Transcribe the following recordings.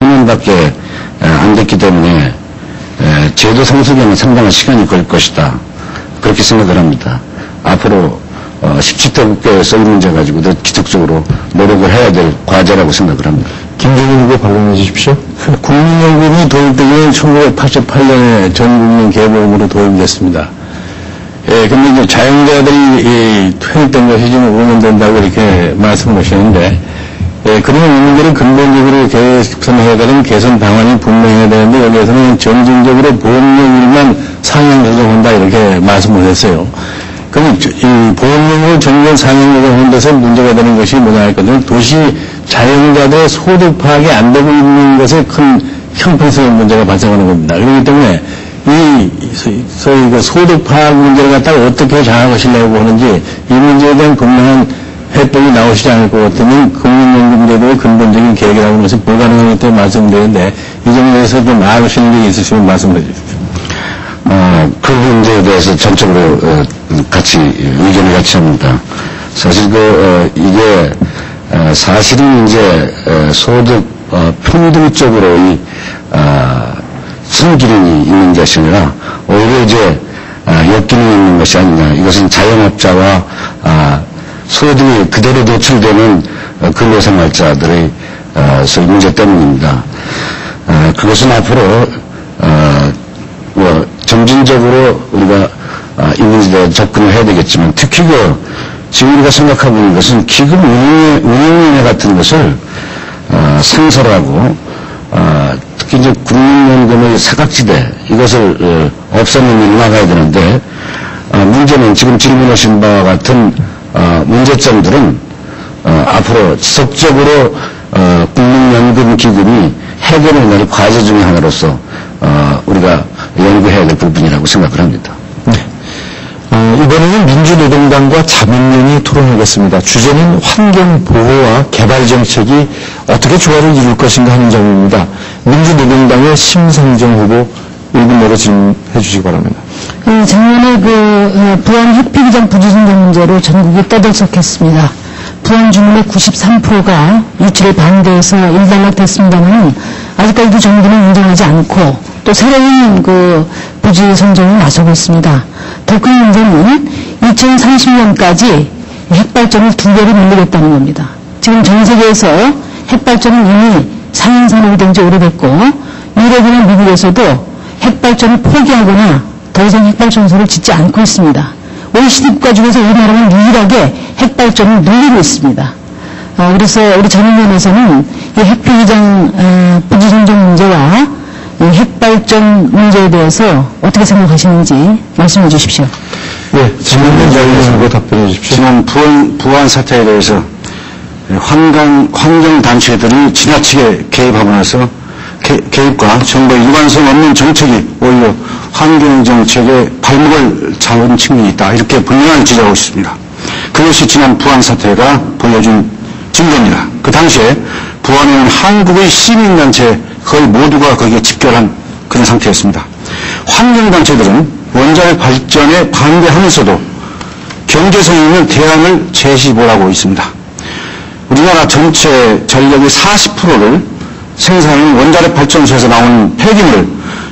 2년밖에 안 됐기 때문에 제도 성숙에는 상당한 시간이 걸릴 것이다. 그렇게 생각을 합니다. 앞으로 17대 국회에서 이 문제 가지고 더 기특적으로 노력을 해야 될 과제라고 생각을 합니다. 김종인 후보 발언해 주십시오. 국민연금이 도입되기는 1988년에 전국민 개보험으로 도입됐습니다. 근데 이제 자영자들이 퇴직된 것이 지금 5년 된다고 이렇게 말씀하시는데, 그러면 이 문제는 근본적으로 개선해야 되는 개선 방안이 분명해야 되는데, 여기에서는 점진적으로 보험료율만 상향 조정한다 이렇게 말씀을 했어요. 그럼 이 보험료를 점점 상향 조정하는 데서 문제가 되는 것이 뭐냐 했거든요. 도시 자영자들의 소득 파악이 안 되고 있는 것에 큰 형평성의 문제가 발생하는 겁니다. 그렇기 때문에 소위 그 소득 파악 문제를 갖다가 어떻게 장악하시려고 하는지 이 문제에 대한 분명한 해법이 나오시지 않을 것 같으면 국민연금제도의 근본적인 계획이라고 하는 것이 불가능하기 때문에 말씀드리는데 이 정도에서 좀 알으시는 게 있으시면 말씀해 주십시오. 그 문제에 대해서 전적으로 같이 의견을 같이 합니다. 사실 이게 사실은 이제 소득 평등적으로 순기능이 있는 것이 아니라 오히려 이제 역기능이 있는 것이 아니냐. 이것은 자영업자와 소득이 그대로 노출되는 근로생활자들의 소위 문제 때문입니다. 그것은 앞으로 점진적으로 우리가 이 문제에 대해 접근을 해야 되겠지만 특히 지금 우리가 생각하고 있는 것은 기금 운용위원회 같은 것을 상설하고 특히 이제 국민연금의 사각지대 이것을 없애는 일을 나가야 되는데 문제는 지금 질문하신 바와 같은 문제점들은 앞으로 지속적으로 국민연금기금이 해결해야 될 과제 중의 하나로서 우리가 연구해야 될 부분이라고 생각을 합니다. 네. 이번에는 민주노동당과 자민련이 토론하겠습니다. 주제는 환경보호와 개발정책이 어떻게 조화를 이룰 것인가 하는 점입니다. 민주노동당의 심상정 후보 1분 내로 질문해 주시기 바랍니다. 작년에 부안 핵폐기장 부지선정 문제로 전국이 떠들썩했습니다. 부안 주민의 93%가 유치를 반대해서 일단락됐습니다만 아직까지도 정부는 인정하지 않고 또 새로운 부지 선정에 나서고 있습니다. 더 큰 문제는 2030년까지 핵발전을 2배로 늘리겠다는 겁니다. 지금 전 세계에서 핵발전은 이미 상용산업이 된 지 오래됐고 유럽이나 미국에서도 핵발전을 포기하거나 더 이상 핵발전소를 짓지 않고 있습니다. OECD 국가 중에서 우리나라는 유일하게 핵발전을 늘리고 있습니다. 그래서 우리 자민련에서는 이 핵폐기장 부지 선정 문제와 이 핵발전 문제에 대해서 어떻게 생각하시는지 말씀해 주십시오. 네, 자민련 답변해 주십시오. 지난 부안 사태에 대해서 환경단체들이 지나치게 개입하면서 개입과 정부의 일관성 없는 정책이 오히려 환경정책의 발목을 잡은 측면이 있다. 이렇게 분명히 지적하고 있습니다. 그것이 지난 부안 사태가 보여준 증거입니다. 그 당시에 부안에는 한국의 시민단체 거의 모두가 거기에 집결한 그런 상태였습니다. 환경단체들은 원자력 발전에 반대하면서도 경제성 있는 대안을 제시해보라고 있습니다. 우리나라 전체 전력의 40%를 생산하는 원자력 발전소에서 나오는 폐기물을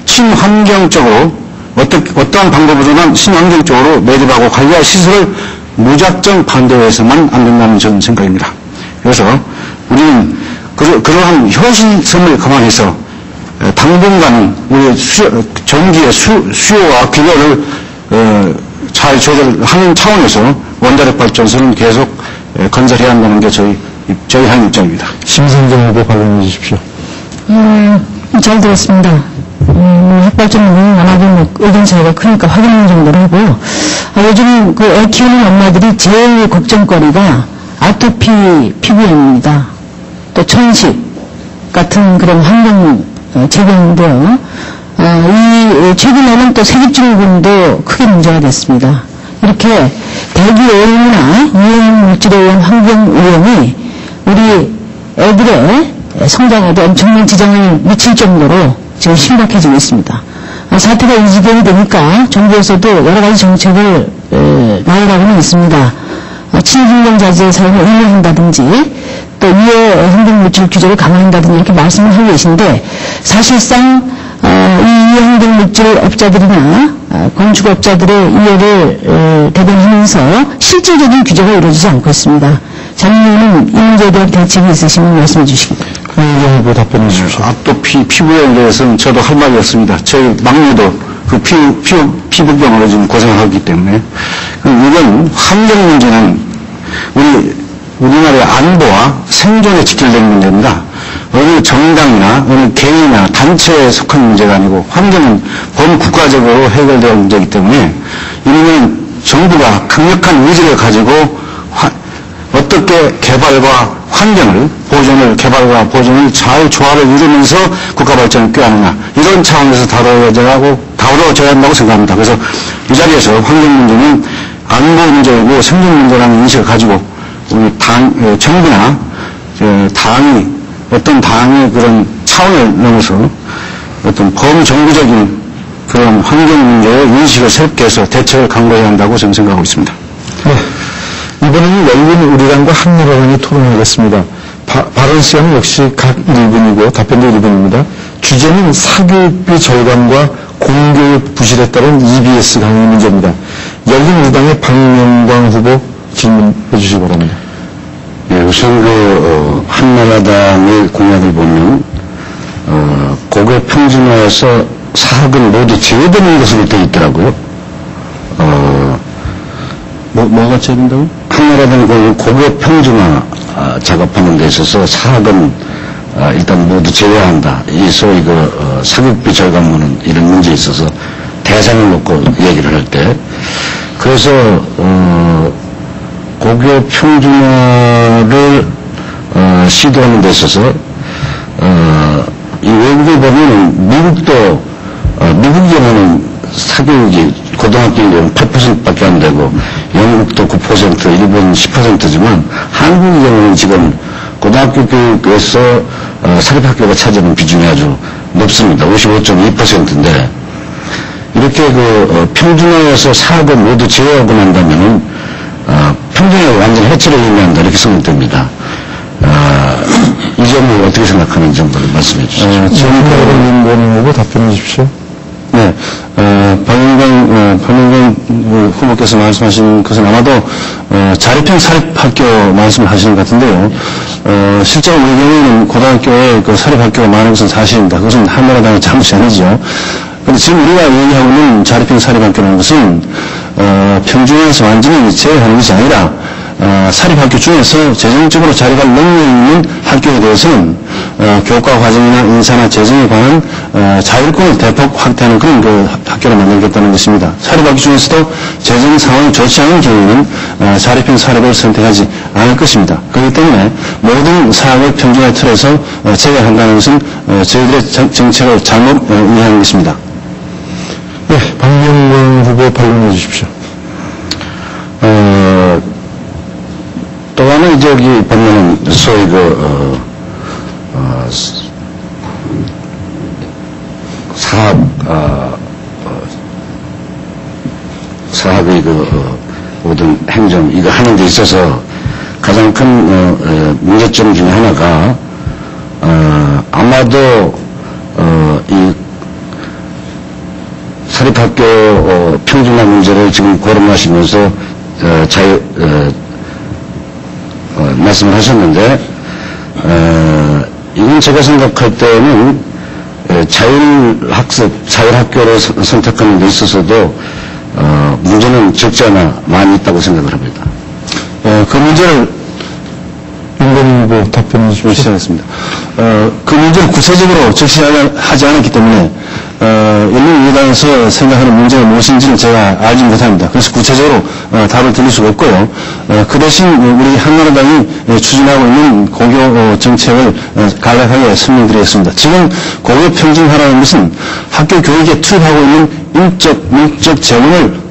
친환경적으로 어떠한 방법으로는 친환경적으로 매립하고 관리할 시설을 무작정 반대해서만 안 된다는 저는 생각입니다. 그래서 우리는 그러한 현실성을 감안해서 당분간 우리 전기의 수요와 규모를 잘 조절하는 차원에서 원자력 발전소는 계속 건설해야 한다는 게 저희 한 입장입니다. 심상정 후보 발언해 주십시오. 잘 들었습니다. 핵발전은 워낙에 의견 차이가 크니까 확인하는 정도로 하고요. 요즘 애 키우는 엄마들이 제일 걱정거리가 아토피 피부염입니다. 또 천식 같은 그런 환경 질병인데요. 최근에는 또 세균증후군도 크게 문제가 됐습니다. 이렇게 대기 오염이나 유해 물질에 의한 환경 오염이 우리 애들의 성장에도 엄청난 지장을 미칠 정도로 지금 심각해지고 있습니다. 사태가 이 지경이 되니까 정부에서도 여러 가지 정책을 나열하고는 있습니다. 친환경 사용을 의무한다든지 또 위해 환경물질 규제를 강화한다든지 이렇게 말씀을 하고 계신데 사실상 이 환경물질 업자들이나 건축업자들의 이해를 대변하면서 실질적인 규제가 이루어지지 않고 있습니다. 장관님은 이 문제에 대한 대책이 있으시면 말씀해 주시기 바랍니다. 후보 답변해 주십시오. 압도 피부에 대해서는 저도 할 말이 없습니다. 저희 막내도 그 피부병으로 지금 고생하기 때문에 이건 환경 문제는 우리나라의 안보와 생존에 직결되는 문제입니다. 어느 정당이나 어느 개인이나 단체에 속한 문제가 아니고 환경은 범국가적으로 해결될 문제이기 때문에 이는 정부가 강력한 의지를 가지고 어떻게 개발과 개발과 보존을 잘 조화를 이루면서 국가 발전을 꾀하느냐 이런 차원에서 다뤄져야 한다고 생각합니다. 그래서 이 자리에서 환경 문제는 안보 문제이고 생존 문제라는 인식을 가지고 우리 정부나 어떤 당의 그런 차원을 넘어서 어떤 범정부적인 그런 환경 문제의 인식을 새롭게 해서 대책을 강구해야 한다고 저는 생각하고 있습니다. 네. 이번에는 열린 우리당과 한나라당이 토론하겠습니다. 발언 시간은 역시 각 1분이고 답변도 1분입니다. 주제는 사교육비 절감과 공교육 부실에 따른 EBS 강의 문제입니다. 열린 우리당의 박명광 후보 질문해 주시기 바랍니다. 예, 우선 한나라당의 공약을 보면 고교 평준화에서 사학은 모두 제외되는 것으로 되어 있더라고요. 뭐가 제외된다고? 한나라당 고교 평준화 작업하는 데 있어서 사학은 일단 모두 제외한다. 이 소위 사교육비 절감하는 이런 문제에 있어서 대상을 놓고 얘기를 할 때 그래서 고교 평준화를 시도하는 데 있어서 이 외국에 보면 미국 경우는 사교육이 고등학교 경우는 8%밖에 안 되고 영국도 9%, 일본 10%지만 한국의 경우는 지금 고등학교 교육에서 사립학교가 차지하는 비중이 아주 높습니다. 55.2%인데 이렇게 평준화에서 사학을 모두 제외하고 난다면은 평준화에 완전 해체를 의미한다 이렇게 생각됩니다. 이 점을 어떻게 생각하는지 정도를 말씀해 주시죠. 정의원 후보 답변해 주십시오. 네, 박명광 후보께서 말씀하신 것은 아마도 자립형 사립학교 말씀을 하시는 것 같은데요. 실제로 우리 경우에는 고등학교에 사립학교가 많은 것은 사실입니다. 그것은 한나라당의 잘못이 아니죠. 그런데 지금 우리가 얘기하고 있는 자립형 사립학교라는 것은 평준화에서 완전히 제외하는 것이 아니라 사립학교 중에서 재정적으로 자립할 능력이 있는 학교에 대해서는 교과 과정이나 인사나 재정에 관한 자율권을 대폭 확대하는 그런 학교를 만들겠다는 것입니다. 사립학교 중에서도 재정 상황이 좋지 않은 경우에는 자립형 사립을 선택하지 않을 것입니다. 그렇기 때문에 모든 사학을 평준화의 틀에서 제외한다는 것은 저희들의 정책을 잘못 이해하는 것입니다. 네, 박명광 후보 발언해 주십시오. 또 하나 여기 보면은 소위 사학의 모든 행정 이거 하는 데 있어서 가장 큰 문제점 중에 하나가 아마도 이 사립학교 평준화 문제를 지금 거론하시면서 말씀을 하셨는데 이건 제가 생각할 때는 자율학습, 자율학교를 선택하는 데 있어서도 문제는 적지 않아 많이 있다고 생각을 합니다. 그 문제를 윤건희 후보 답변해 주십시오. 시작했습니다. 그 문제를 구체적으로 적시하지 않았기 때문에 열린우리당에서 생각하는 문제가 무엇인지는 제가 알지 못합니다. 그래서 구체적으로 답을 드릴 수가 없고요. 그 대신 우리 한나라당이 추진하고 있는 고교 정책을 간략하게 설명드리겠습니다. 지금 고교 평준화라는 것은 학교 교육에 투입하고 있는 인적 재원을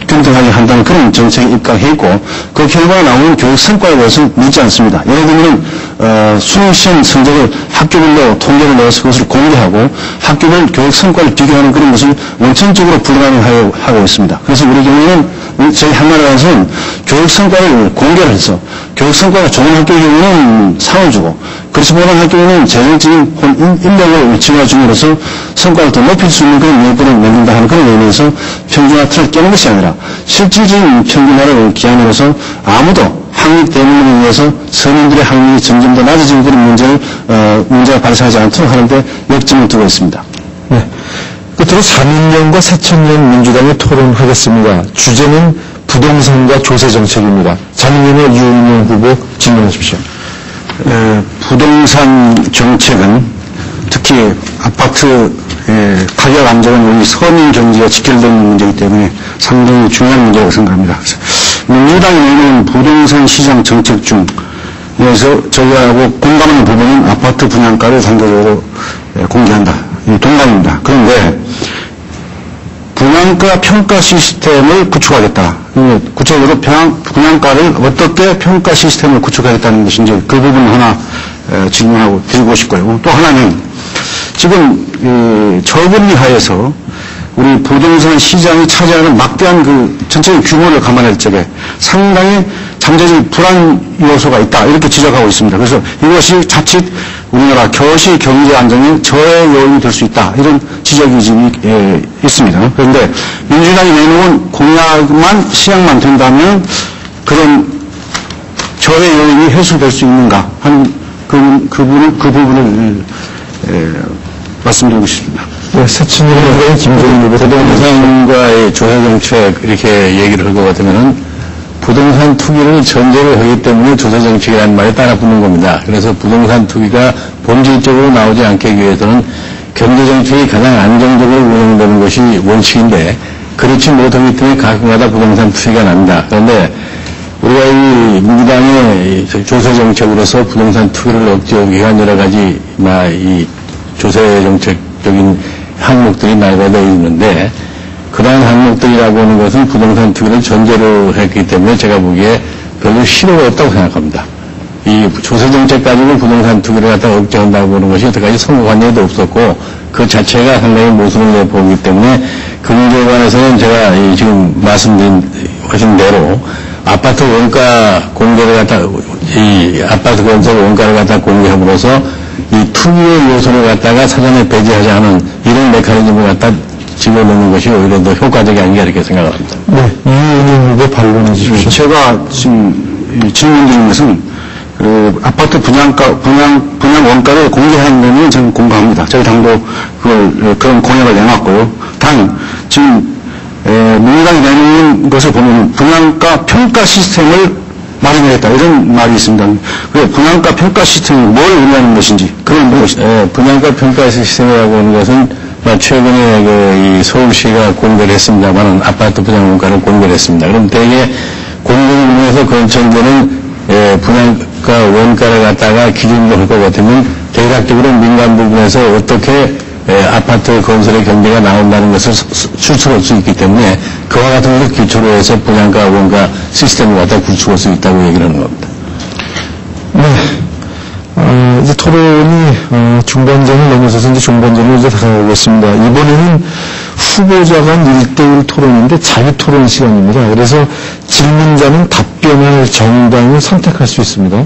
균등하게 한다는 그런 정책에 입각해 있고 그 결과가 나오는 교육 성과에 대해서는 묻지 않습니다. 예를 들면 수능시험 성적을 학교별로 통계를 내서 그것을 공개하고 학교별 교육 성과를 비교하는 그런 것을 원천적으로 불가능하고 있습니다. 그래서 우리 경우에는 저희 한나라에서는 교육 성과를 공개를 해서 교육 성과가 좋은 학교의 경우는 상을 주고 그렇지 못한 학교에는 재정적인 인력을 지원해줌으로써 성과를 더 높일 수 있는 그런 여건을 만든다 하는 그런 의미에서 평준화 틀을 깨는 것이 아니라 실질적인 평준화를 기한으로서 아무도 학력 때문에 의해서 서민들의 학력이 점점 더 낮아지는 그런 문제가 발생하지 않도록 하는데 역점을 두고 있습니다. 네. 끝으로 4민년과 새천년 민주당이 토론하겠습니다. 주제는 부동산과 조세 정책입니다. 자민련의 유은영 후보 질문하십시오. 부동산 정책은 특히 아파트 가격 안정은 우리 서민 경제와 직결되는 문제이기 때문에 상당히 중요한 문제라고 생각합니다. 민주당이 내놓은 부동산 시장 정책 중에서 저희하고 공감하는 부분은 아파트 분양가를 단계적으로 공개한다. 동감입니다. 그런데 분양가 평가 시스템을 구축하겠다. 구체적으로 분양가를 어떻게 평가 시스템을 구축하겠다는 것인지 그 부분을 하나 질문하고 드리고 싶고요. 또 하나는 지금 처분리 하에서 우리 부동산 시장이 차지하는 막대한 그 전체적인 규모를 감안할 적에 상당히 잠재적 불안 요소가 있다 이렇게 지적하고 있습니다. 그래서 이것이 자칫 우리나라 교시 경제 안정에 저해 요인이 될 수 있다 이런 지적이 지금 있습니다. 그런데 민주당이 내놓은 공약만 시행만 된다면 그런 저해 요인이 해소될 수 있는가 하는 그 부분을 말씀드리고 싶습니다. 네, 새천년 후보의 김종인 후보. 부동산과의 조세 정책 이렇게 얘기를 할 것 같으면은 부동산 투기를 전제로 하기 때문에 조세 정책이라는 말이 따라 붙는 겁니다. 그래서 부동산 투기가 본질적으로 나오지 않기 위해서는 경제 정책이 가장 안정적으로 운영되는 것이 원칙인데 그렇지 못하기 때문에 가끔가다 부동산 투기가 납니다. 그런데 우리가 이 민주당의 조세 정책으로서 부동산 투기를 억제하기 위한 여러 가지 이 조세 정책적인 항목들이 마련되어 있는데 그러한 항목들이라고 하는 것은 부동산 투기를 전제로 했기 때문에 제가 보기에 별로 실효가 없다고 생각합니다. 이 조세 정책 가지고 부동산 투기를 갖다 억제한다고 하는 것이 여태까지 성공한 예도 없었고 그 자체가 상당히 모순을 내보기 때문에 그 문제에 관해서는 제가 지금 말씀드린 대로 아파트 원가 공개를 갖다 이 아파트 건설 원가를 갖다 공개함으로써 이 투기의 요소를 갖다가 사전에 배제하지 않은 이런 메커니즘을 갖다 집어넣는 것이 오히려 더 효과적이 아닌가 이렇게 생각을 합니다. 네, 이은영 후보 발언해 주십시오. 제가 지금 질문드린 것은 그 아파트 분양 원가를 공개하는 데는 저는 공감합니다. 저희 당도 그런 공약을 내놨고요. 단 지금 민주당이 내놓는 것을 보면 분양가 평가 시스템을 마련하겠다 이런 말이 있습니다. 그 분양가 평가 시스템이 뭘 의미하는 것인지 그런 것입니다. 분양가 평가 시스템이라고 하는 것은 최근에 이 서울시가 공개를 했습니다만 아파트 분양 원가를 공개를 했습니다. 그럼 대개 공공부문에서 건설되는 분양가 원가를 갖다가 기준으로 할 것 같으면 대략적으로 민간 부분에서 어떻게 아파트 건설의 경제가 나온다는 것을 추측할 수 있기 때문에 그와 같은 것을 기초로 해서 분양가 원가 시스템을 갖다 구축할 수 있다고 얘기를 하는 겁니다. 네. 이제 토론이 중반전을 넘어서서 이제 중반전을 이제 다가오겠습니다. 이번에는 후보자 간 1대1 토론인데 자유 토론 시간입니다. 그래서 질문자는 답변할 정당을 선택할 수 있습니다.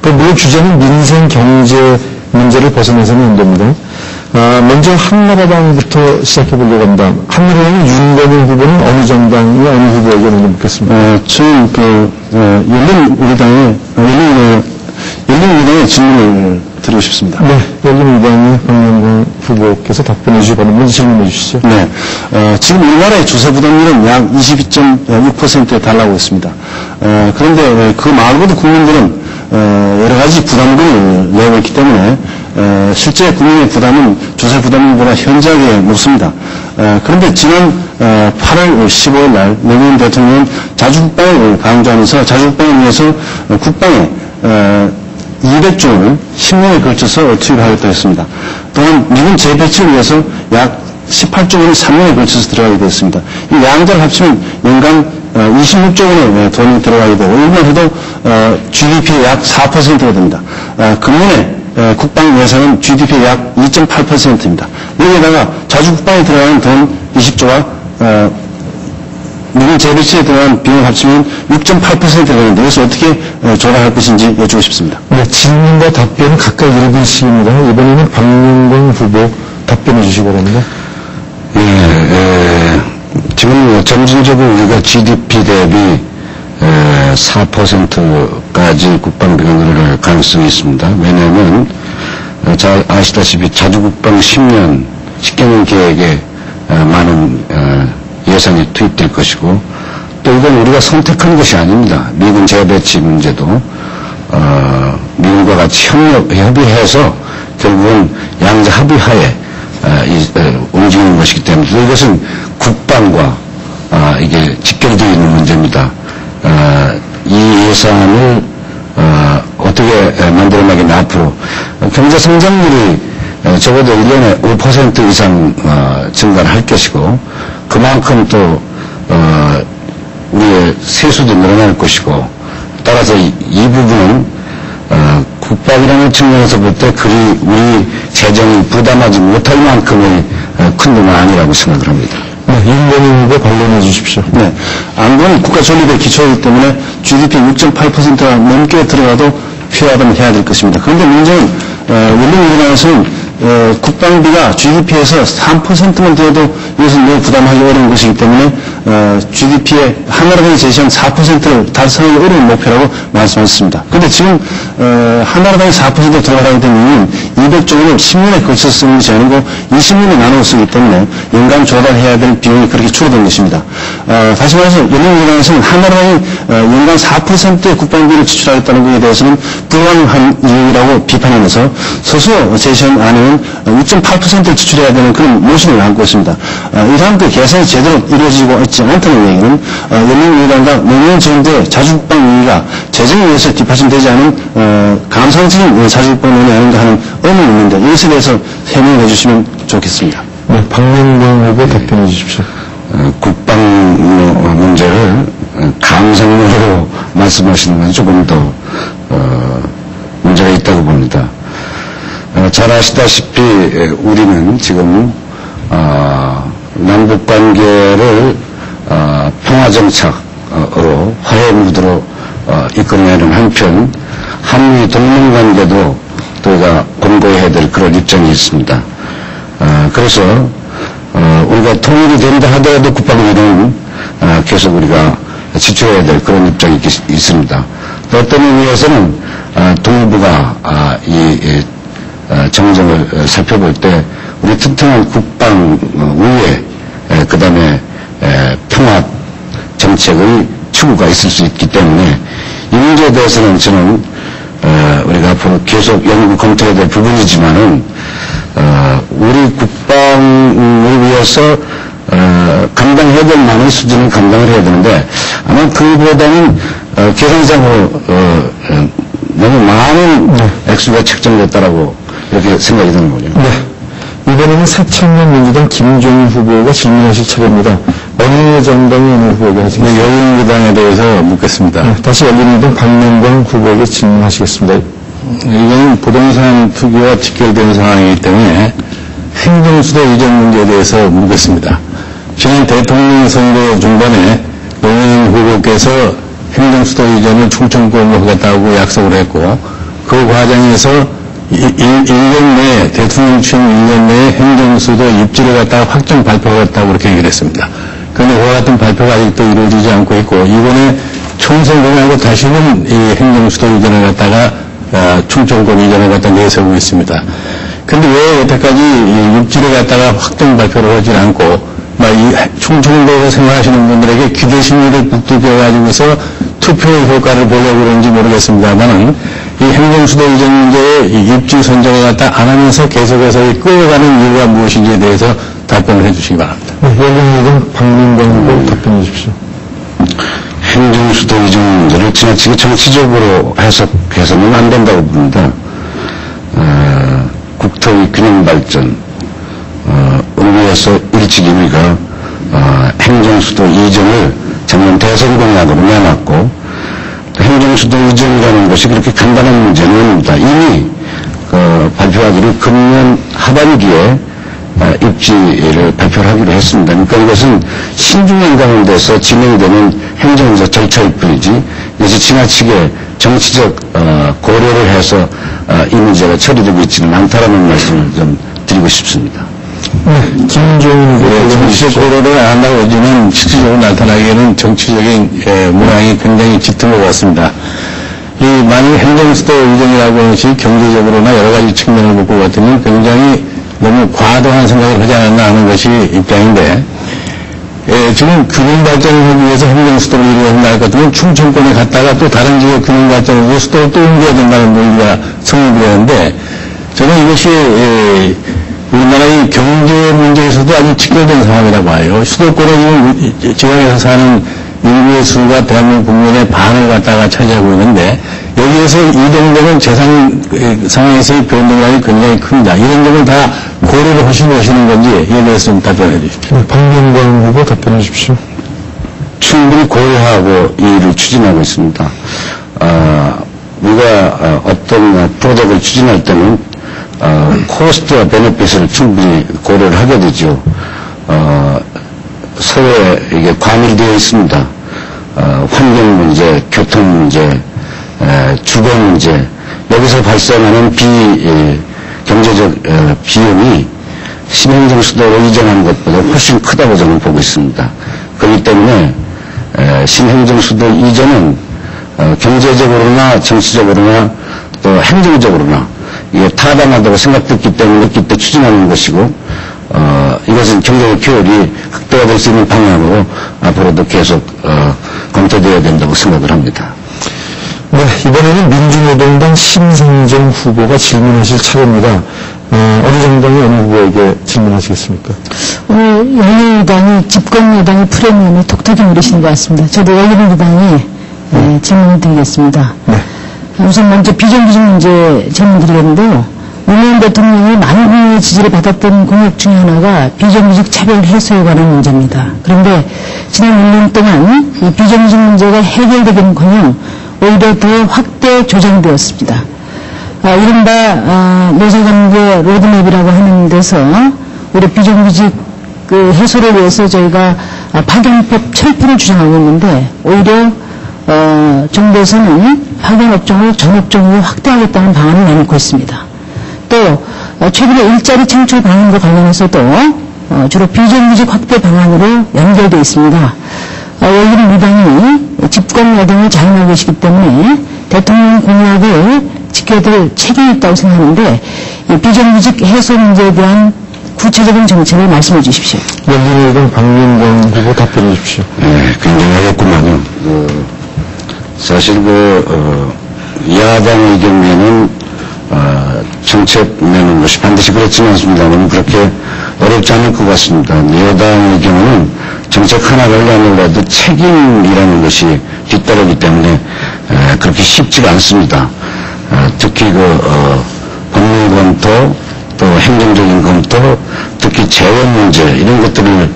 물론 주제는 민생 경제 문제를 벗어나서는 안 됩니다. 먼저 한나라당부터 시작해 보려고 합니다. 한나라당의 윤건일 후보는 어느 정당이나 어느 후보에게 먼저 묻겠습니다. 저는 열린우리당의 질문을 드리고 싶습니다. 네, 열린우리당의 박명광 후보께서 답변해 주시고 먼저 질문해 주시죠. 네, 지금 우리나라의 주세 부담률은 약 22.6%에 달하고 있습니다. 그런데 그 말고도 국민들은 여러 가지 부담금을 내고 있기 때문에 실제 국민의 부담은 주세 부담률보다 현저하게 높습니다. 그런데 지난 8월 15일 날 노무현 대통령은 자주국방을 강조하면서 자주국방을 위해서 국방에 200조 원을 10년에 걸쳐서 투입하겠다고 했습니다. 또한 미군 재배치를 위해서 약 18조 원이 3년에 걸쳐서 들어가게 되었습니다. 이 양자를 합치면 연간 26조 원의 돈이 들어가게 되고 이만 해도 GDP의 약 4%가 됩니다. 금년에 국방 예산은 GDP의 약 2.8%입니다. 여기에다가 자주국방에 들어가는 돈 20조와 미군 재배치에 들어간 비용 합치면 6.8%가 되는데 이것을 어떻게 조달할 것인지 여쭈고 싶습니다. 네, 질문과 답변은 각각 1분씩입니다. 이번에는 박명광 후보 답변해 주시기 바랍니다. 지금 점진적으로 우리가 GDP 대비 4%까지 국방비가 늘어날 가능성이 있습니다. 왜냐하면 잘 아시다시피 자주국방 10년 계획에 많은 예산이 투입될 것이고, 또 이건 우리가 선택한 것이 아닙니다. 미군 재배치 문제도 미군과 같이 협의해서 결국은 양자 합의하에 움직이는 것이기 때문에 이것은 국방과 이게 직결되어 있는 문제입니다. 이 예산을 어떻게 만들어나겠냐. 앞으로 경제 성장률이 적어도 1년에 5% 이상 증가를 할 것이고, 그만큼 또 우리의 세수도 늘어날 것이고, 따라서 이 부분은 국방이라는 측면에서 볼 때 그리 우리 재정이 부담하지 못할 만큼의 큰 돈은 아니라고 생각을 합니다. 네, 윤건희 후보 반론해 주십시오. 네, 안보는 국가 전립의 기초이기 때문에 GDP 6.8%가 넘게 들어가도 필요하다면 해야 될 것입니다. 그런데 문제는 원래 우리나라에서는 국방비가 GDP에서 3%만 되어도 이것은 매우 부담하기 어려운 것이기 때문에 GDP의 한나라당이 제시한 4%를 달성하기 어려운 목표라고 말씀하셨습니다. 그런데 지금 한나라당이 4% 들어가게 되면 200조 원을 10년에 걸쳐서 쓰는 것이 아니고 20년에 나누어 쓰기 때문에 연간 조달해야 될 비용이 그렇게 줄어든 것입니다. 다시 말해서 연맹우리당에서는 한나라당이 연간 4%의 국방비를 지출하겠다는 것에 대해서는 불가능한 이유라고 비판하면서 스스로 제시한 안에는 6.8%를 지출해야 되는 그런 모순을 안고 있습니다. 이러한 그 계산이 제대로 이루어지고 있지 않다는 얘기는 연맹우리당과 노무현 정부의 자주국방 논의가 재정에 의해서 뒷받침되지 않은 감상적인 자주국방 논의 아닌가 하는 의문이 있는데 이것에 대해서 해명해 주시면 좋겠습니다. 네, 박명광 후보 답변해 주십시오. 국방 문제를 감상으로 말씀하시는 건 조금 더 문제가 있다고 봅니다. 잘 아시다시피 우리는 지금 남북 관계를 평화정착으로 화해 무드로 이끌어내는 한편 한미 동맹 관계도 우리가 공고해야 될 그런 입장이 있습니다. 그래서 우리가 통일이 된다 하더라도 국방비는 계속 우리가 지출해야 될 그런 입장이 있습니다. 또 어떤 의미에서는 통일부가 이 정정을 살펴볼 때 우리 튼튼한 국방 위에 그 다음에 평화 정책의 추구가 있을 수 있기 때문에 이 문제에 대해서는 저는 우리가 앞으로 계속 연구 검토해야 될 부분이지만은 우리 국방을 위해서 감당해야 될 만한 수준을 감당을 해야 되는데 아마 그보다는 계산상으로 너무 많은 액수가 책정됐다라고 이렇게 생각이 드는 거죠. 네. 이번에는 새천년 민주당 김종인 후보가 질문하실 차례입니다. 어느 정당의 어느 후보가 하시겠습니까? 열린민주당에 대해서 묻겠습니다. 네, 다시 열린민주당 박명광 후보에게 질문하시겠습니다. 이건 부동산 투기와 직결된 상황이기 때문에 행정수도 이전 문제에 대해서 묻겠습니다. 지난 대통령 선거 중반에 노무현 후보께서 행정수도 이전을 충청권으로 하겠다고 약속을 했고 그 과정에서 1년 내에 대통령 취임 1년 내에 행정수도 입지를 갖다가 확정 발표하겠다고 그렇게 얘기를 했습니다. 그런데 그와 같은 발표가 아직도 이루어지지 않고 있고 이번에 총선 끝나고 다시는 이 행정수도 이전을 갖다가 충청권 이전을 갖다 내세우고 있습니다. 그런데 왜 여태까지 이 입지를 갖다가 확정 발표를 하지 않고 이 충청도에서 생활하시는 분들에게 기대심리를 북돋워가지고서 투표 효과를 보려고 그런지 모르겠습니다만은 이 행정수도 이전 문제에 이 입지 선정을 갖다 안 하면서 계속해서 끌어가는 이유가 무엇인지에 대해서 답변을 해 주시기 바랍니다. 네, 열린민주당 박명광 후보 답변해 주십시오. 행정수도 이전 문제를 지나치게 정치적으로 해석해서는 안 된다고 봅니다. 국토의 균형 발전, 위해서 일찍이 우리가 행정수도 이전을 작년 대선 공약으로 내놨고 행정수도 이전이라는 것이 그렇게 간단한 문제는 아닙니다. 이미 발표하기로 금년 하반기에 입지를 발표를 하기로 했습니다. 그러니까 이것은 신중한 가운데서 진행되는 행정적 절차일 뿐이지 이것이 지나치게 정치적 고려를 해서 이 문제가 처리되고 있지는 않다라는 말씀을 좀 드리고 싶습니다. 김종인 후보 정치적 고려를 안 한다고 요즘은 실질적으로 나타나기에는 정치적인 모양이 굉장히 짙은 것 같습니다. 이 만일 행정수도 의정이라고 하는 것이 경제적으로나 여러 가지 측면을 볼 것 같으면 굉장히 너무 과도한 생각을 하지 않았나 하는 것이 입장인데, 지금 균형발전을 하기 위해서 행정수도를 이루어진다 할 것 같으면 충청권에 갔다가 또 다른 지역 균형발전을 위해 수도를 또 옮겨야 된다는 논리가 성립이 되는데, 저는 이것이 우리나라의 경제 문제에서도 아주 직결된 상황이라고 봐요. 수도권에 지금 지방에서 사는 인구의 수가 대한민국 국민의 반을 갖다가 차지하고 있는데 여기에서 이동되는 재산 상에서의 변동량이 굉장히 큽니다. 이런 점을 다 고려를 하시는 건지 이에 대해서 좀 답변해 주십시오. 박명광 후보 답변해 주십시오. 충분히 고려하고 이 일을 추진하고 있습니다. 우리가 어떤 프로젝트를 추진할 때는 코스트와 베네핏을 충분히 고려를 하게 되죠. 사회에 이게 과밀되어 있습니다. 환경 문제, 교통 문제, 주거 문제, 여기서 발생하는 경제적 비용이 신행정 수도로 이전하는 것보다 훨씬 크다고 저는 보고 있습니다. 그렇기 때문에 신행정 수도 이전은 경제적으로나 정치적으로나 또 행정적으로나 이게 타당하다고 생각됐기 때문에 그때 추진하는 것이고 이것은 경제적 효율이 극대화될 수 있는 방향으로 앞으로도 계속 검토되어야 된다고 생각을 합니다. 네, 이번에는 민주노동당 심상정 후보가 질문하실 차례입니다. 어느 정당이 어느 후보에게 질문하시겠습니까? 오늘 열린우리당이 집권여당의 프리미엄이 톡톡히 누리시는 것 같습니다. 저도 열린우리당에 질문을 드리겠습니다. 네. 우선 먼저 비정규직 문제 질문 드리겠는데요. 노무현 대통령이 많은 국민의 지지를 받았던 공약 중에 하나가 비정규직 차별 해소에 관한 문제입니다. 그런데 지난 1년 동안 이 비정규직 문제가 해결되기는커녕 오히려 더 확대 조정되었습니다. 이른바 노사관계 로드맵이라고 하는 데서 우리 비정규직 해소를 위해서 저희가 파견법 철폐를 주장하고 있는데 오히려 정부에서는 파견업종을 전업종으로 확대하겠다는 방안을 내놓고 있습니다. 또 최근에 일자리 창출 방안과 관련해서도 주로 비정규직 확대 방안으로 연결되어 있습니다. 열린우리당이 집권 여당을 자임하고 계시기 때문에 대통령 공약을 지켜드릴 책임이 있다고 생각하는데 이 비정규직 해소 문제에 대한 구체적인 정책을 말씀해 주십시오. 열린우리당 박명광 후보 답변해 주십시오. 네, 굉장히 어렵구만요. 사실 야당의 경우에는 정책 내는 것이 반드시 그렇지는 않습니다만 그렇게 어렵지 않을 것 같습니다. 여당의 경우는 정책 하나를 내놓으라도 책임이라는 것이 뒤따르기 때문에 그렇게 쉽지가 않습니다. 특히 법률 검토 또 행정적인 검토 특히 재원 문제 이런 것들을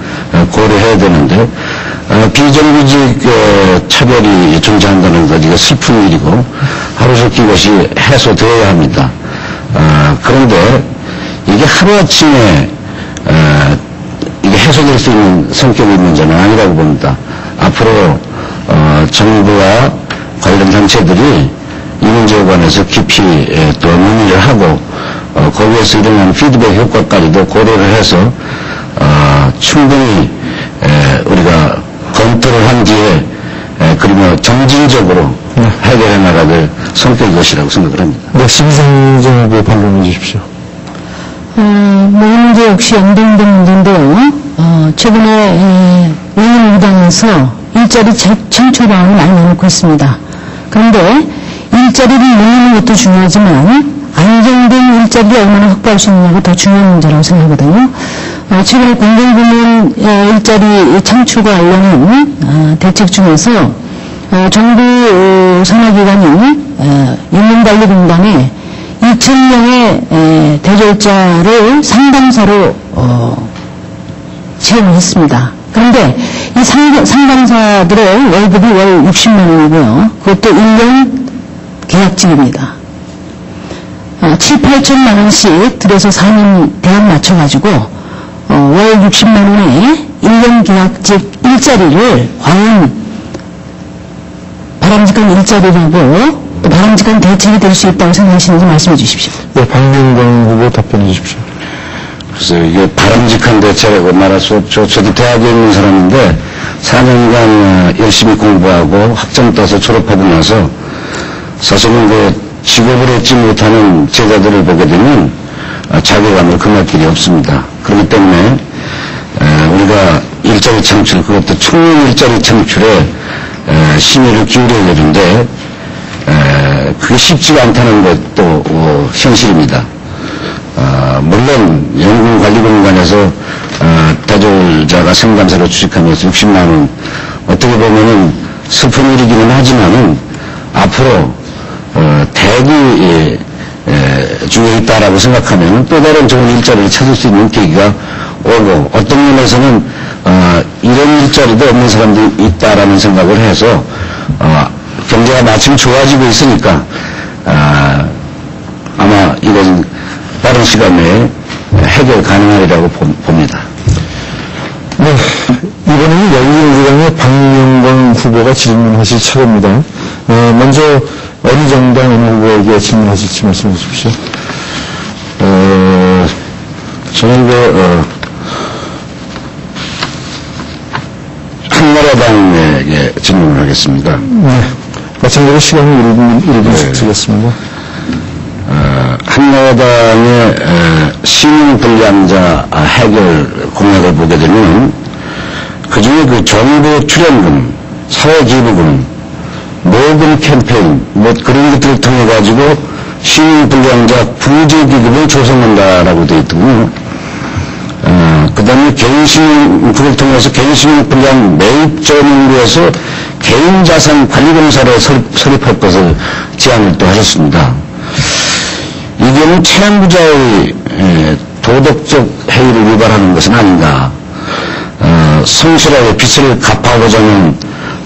고려해야 되는데 비정규직 차별이 존재한다는 것 이거 슬픈 일이고 하루속히 이것이 해소되어야 합니다. 그런데 이게 하루아침에 이게 해소될 수 있는 성격의 문제는 아니라고 봅니다. 앞으로 정부와 관련 단체들이 이 문제에 관해서 깊이 또 논의를 하고 거기에서 일어나는 피드백 효과까지도 고려를 해서 충분히 우리가 검토를 한 뒤에 그리고 점진적으로 해결해 나가될 성격의 것이라고 생각을 합니다. 네, 심상정 후보 반론해 주십시오. 이 문제 역시 연동된 문제인데요. 최근에 열린우리당에서 일자리 창출 방안을 많이 내놓고 있습니다. 그런데 일자리를 늘리는 것도 중요하지만 안정된 일자리를 얼마나 확보할 수 있느냐가 더 중요한 문제라고 생각하거든요. 최근에 공공부문 일자리 창출과 관련한 대책 중에서 정부 산하기관이 인문관리공단에 2,000명의 대졸자를 상담사로 채용을 했습니다. 그런데 이 상담사들의 월급이 월 60만 원이고요. 그것도 1년 계약직입니다. 7, 8천만 원씩 들여서 4년 대학 맞춰가지고 월 60만 원의 1년 계약직 일자리를 과연 바람직한 일자리라고 또 바람직한 대책이 될 수 있다고 생각하시는지 말씀해 주십시오. 네, 박명광 후보 답변해 주십시오. 그래서 이게 바람직한 대책이라고 말할 수 없죠. 저도 대학에 있는 사람인데 4년간 열심히 공부하고 학점 따서 졸업하고 나서 사실은 그 직업을 얻지 못하는 제자들을 보게 되면 자괴감을 금할 길이 없습니다. 그렇기 때문에 우리가 일자리 창출, 그것도 청년 일자리 창출에 심의를 기울여야 되는데 그게 쉽지가 않다는 것도 현실입니다. 물론 연금관리공단에서 대졸자가 상담사로 취직하면서 60만 원 어떻게 보면은 슬픈 일이기는 하지만은 앞으로 대기 중에 있다라고 생각하면 또 다른 좋은 일자리를 찾을 수 있는 계기가 오고 어떤 면에서는 이런 일자리도 없는 사람들이 있다라는 생각을 해서 경제가 마침 좋아지고 있으니까 아마 이건 빠른 시간 내에 해결 가능하리라고 봅니다. 네, 이번에는 열린우리당의 박명광 후보가 질문하실 차례입니다. 먼저 어느 정당 어느 후보에게 질문하실지 말씀해 주십시오. 저는 한나라당에게 질문을 하겠습니다. 네, 마찬가지로 시간을 1분씩 드리겠습니다. 한나라당의 신용불량자 해결 공약을 보게 되면 그중에 그 정부 출연금, 사회기부금, 모금 캠페인 뭐 그런 것들을 통해 가지고 신용불량자 구제기금을 조성한다라고 되어 있더군요. 그 다음에 그걸 통해서 개인신용불량 매입전을 위해서 개인자산관리공사를 설립할 것을 제안을 또 하셨습니다. 이게는 채무자의 도덕적 해이를 유발하는 것은 아닌가. 성실하게 빚을 갚아오고자 하는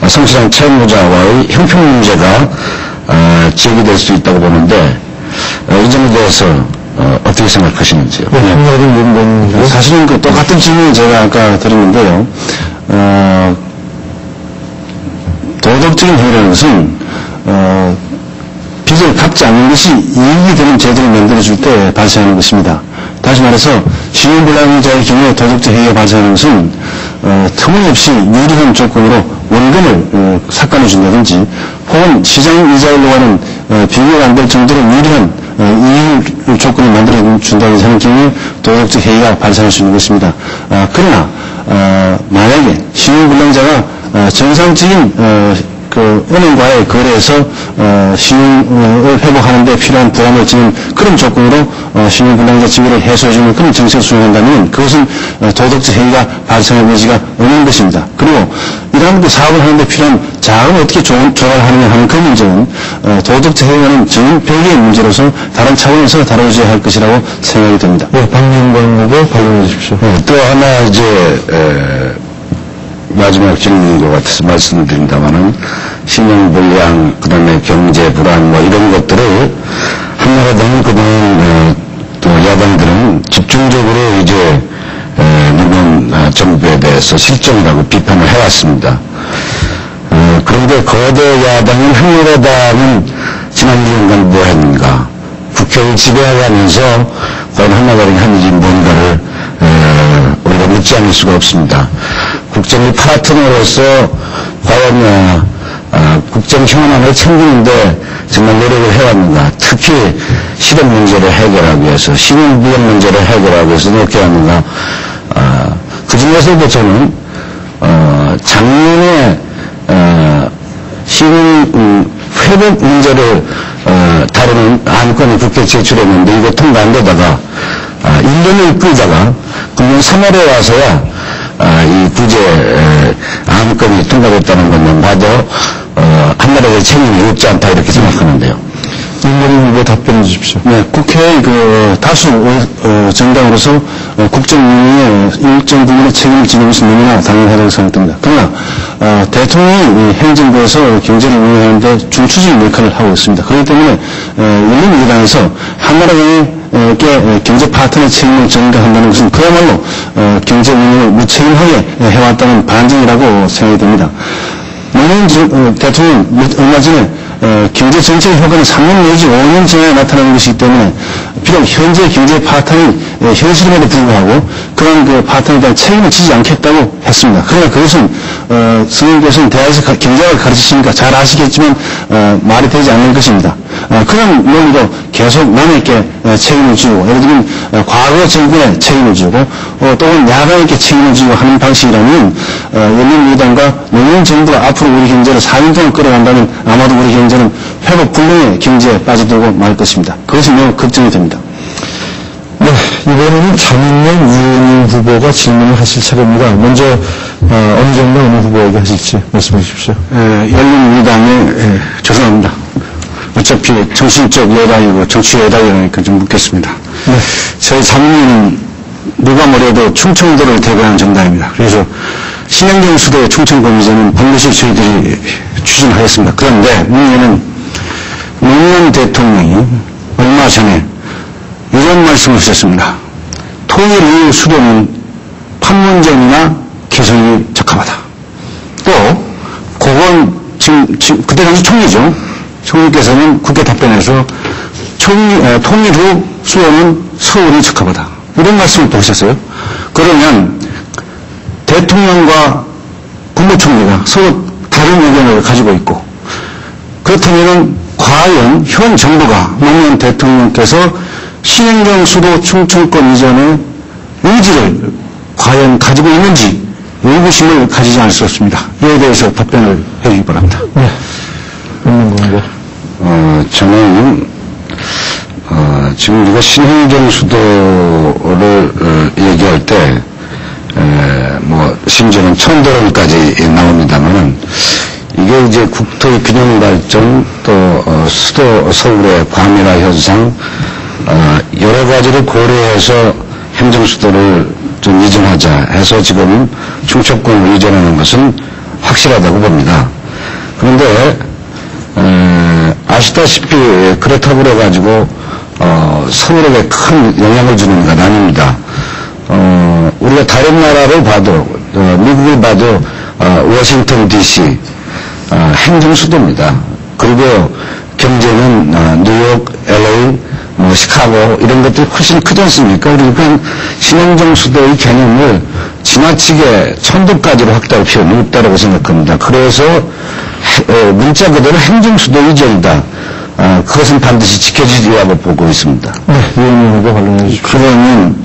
성실한 채무자와의 형평 문제가 제기될 수 있다고 보는데 이 점에 대해서 어떻게 생각하시는지요? 네, 사실은 그 똑같은 질문을 제가 아까 드렸는데요. 도덕적인 해이라는 것은 빚을 갚지 않는 것이 이익이 되는 제도를 만들어줄 때 발생하는 것입니다. 다시 말해서 신용불량자의 경우에 도덕적 해이가 발생하는 것은 터무니없이 유리한 조건으로 원금을 삭감해 준다든지 혹은 시장 이자율로 하는 비교가 안 될 정도로 유리한 이익 조건을 만들어 준다든지 하는 경우에 도덕적 해이가 발생할 수 있는 것입니다. 그러나 만약에 신용불량자가 정상적인 그 은행과의 거래에서 신용을 회복하는 데 필요한 부담을 지는 그런 조건으로 신용불량자 지위를 해소해주는 그런 정책을 수행한다면 그것은 도덕적 해이가 발생할 여지가 없는 것입니다. 그리고 이러한 그 사업을 하는 데 필요한 자금을 어떻게 조달하느냐 하는 그 문제는 도덕적 해이와는 전혀 별개의 문제로서 다른 차원에서 다뤄져야 할 것이라고 생각이 됩니다. 네, 박명광 후보 발언해 주십시오. 또 하나 마지막 질문인 것 같아서 말씀을 드린다면은 신용불량, 그 다음에 경제불안 뭐 이런 것들을 한나라당은 그동안 또 야당들은 집중적으로 이제 이번 정부에 대해서 실정이라고 비판을 해왔습니다. 그런데 거대 야당인 한나라당은 지난 2년간 뭐 했는가? 국회를 지배하면서 과연 한나라당이 한 일이 뭔가를 우리가 묻지 않을 수가 없습니다. 국정의 파트너로서 과연 국정 현안을 챙기는데 정말 노력을 해왔는가. 특히 실업 문제를 해결하기 위해서, 신용불량 문제를 해결하기 위해서 노력해 왔는가. 그 중에서도 저는 작년에 신용 회복 문제를 다루는 안건을 국회에 제출했는데 이거 통과 안 되다가 1년을 끌다가 금년 3월에 와서야 이 구제 안건이 통과됐다는 것만 봐도 한나라의 책임이 없지 않다 이렇게 생각하는데요. 네, 김건희 후보 답변해 주십시오. 네, 국회의 다수 정당으로서 국정 운영에 일정 부분의 책임을 지는 것은 너무나 당연하다고 생각됩니다. 그러나 대통령이 행정부에서 경제를 운영하는데 중추적인 역할을 하고 있습니다. 그렇기 때문에 열린민주당에서 한나라당에게 경제 파트너의 책임을 전가한다는 것은 그야말로 경제 운영을 무책임하게 해왔다는 반증이라고 생각이 됩니다. 노무현 대통령 얼마 전에 경제 정책의 효과는 3년 내지 5년 전에 나타나는 것이기 때문에 비록 현재 경제 파탄이 현실임에도 불구하고 그런 파탄에 대한 책임을 지지 않겠다고 했습니다. 그러나 그것은 선생님께서는 대학에서 경제학을 가르치시니까 잘 아시겠지만 말이 되지 않는 것입니다. 그런 논리로 계속 남에게 책임을 지고 예를 들면 과거 정권에 책임을 지고 또는 야당에게 책임을 지고 하는 방식이라면 열린민주당과 노무현 정부가 앞으로 우리 경제를 4년 동안 끌어간다면 아마도 우리 경제는 회복 불능의 경제에 빠져들고 말 것입니다. 그것이 매우 걱정이 됩니다. 네, 이번에는 장인영 유은영 후보가 질문을 하실 차례입니다. 먼저 어느 정도 어느 후보에게 하실지 말씀해 주십시오. 열린민주당에 죄송합니다. 어차피 정신적 여당이고 정치 여당이니까 좀 묻겠습니다. 네. 저희 장인영은 누가 뭐래도 충청도를 대표하는 정당입니다. 그래서 신행정 수도의 충청권이제는 반드시 저희들이 추진하겠습니다. 그런데 문제는 노무현 대통령이 얼마 전에 이런 말씀을 하셨습니다. 통일 이후 수도는 판문점이나 개성이 적합하다. 또 그건 지금 그때 당시 총리죠. 총리께서는 국회 답변에서 통일 후 수도는 서울이 적합하다. 이런 말씀을 또 하셨어요. 그러면 대통령과 국무총리가 서로 다른 의견을 가지고 있고 그렇다면 과연 현 정부가 노무현 대통령께서 신행정 수도 충청권 이전의 의지를 과연 가지고 있는지 의구심을 가지지 않을 수 없습니다. 이에 대해서 답변을 해주기 바랍니다. 네. 후보. 저는 지금 우리가 신행정 수도를 얘기할 때 심지어는 천도론까지 나옵니다만은 이게 이제 국토의 균형 발전 또 수도 서울의 과밀화 현상 여러 가지를 고려해서 행정 수도를 좀 이전하자 해서 지금 충청권을 이전하는 것은 확실하다고 봅니다. 그런데 아시다시피 그렇다고 그래가지고 서울에게 큰 영향을 주는 건 아닙니다. 우리가 다른 나라를 봐도 미국을 봐도 워싱턴 DC 행정 수도입니다. 그리고 경제는 뉴욕, LA, 시카고 이런 것들이 훨씬 크지 않습니까? 그러니까 신행정 수도의 개념을 지나치게 천도까지로 확대할 필요는 없다고 생각합니다. 그래서 문자 그대로 행정 수도 이전이다. 그것은 반드시 지켜지리라고 보고 있습니다. 네, 유은영 후보 관련해 주십시오. 그러면